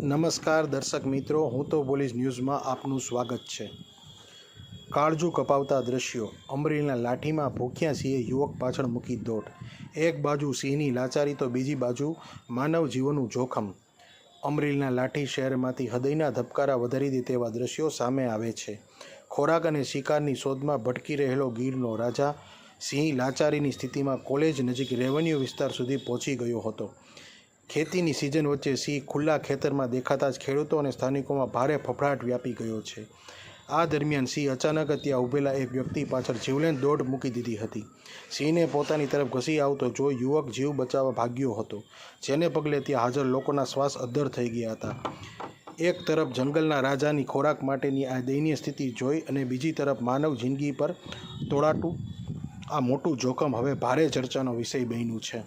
નમસ્કાર દર્શક મિત્રો, હું તો પોલીસ ન્યૂઝમાં આપનું સ્વાગત છે। કાળજું કપાવતા દ્રશ્યો। અમરેલીના લાઠીમાં ભૂખ્યા સિંહે યુવક પાછળ મૂકી દોટ। એક બાજુ સિંહની લાચારી તો બીજી બાજુ માનવ જીવનનું જોખમ। અમરેલીના લાઠી શહેરમાંથી હૃદયના ધબકારા વધારી દે તેવા દ્રશ્યો સામે આવે છે। ખોરાક અને શિકારની શોધમાં ભટકી રહેલો ગીરનો રાજા સિંહ લાચારીની સ્થિતિમાં કોલેજ નજીક રેવન્યુ વિસ્તાર સુધી પહોંચી ગયો હતો। ખેતીની સિઝન વચ્ચે સિંહ ખુલ્લા ખેતરમાં દેખાતા જ ખેડૂતો અને સ્થાનિકોમાં ભારે ફફડાટ વ્યાપી ગયો છે। આ દરમિયાન સિંહ અચાનક ત્યાં ઊભેલા એક વ્યક્તિ પાછળ જીવલેણ દોડ મૂકી દીધી હતી। સિંહને પોતાની તરફ ઘસી આવતો જોઈ યુવક જીવ બચાવવા ભાગ્યો હતો, જેને પગલે ત્યાં હાજર લોકોના શ્વાસ અદ્ધર થઈ ગયા હતા। એક તરફ જંગલના રાજાની ખોરાક માટેની આ દયનીય સ્થિતિ જોઈ અને બીજી તરફ માનવ જિંદગી પર તોળાતું આ મોટું જોખમ હવે ભારે ચર્ચાનો વિષય બન્યું છે।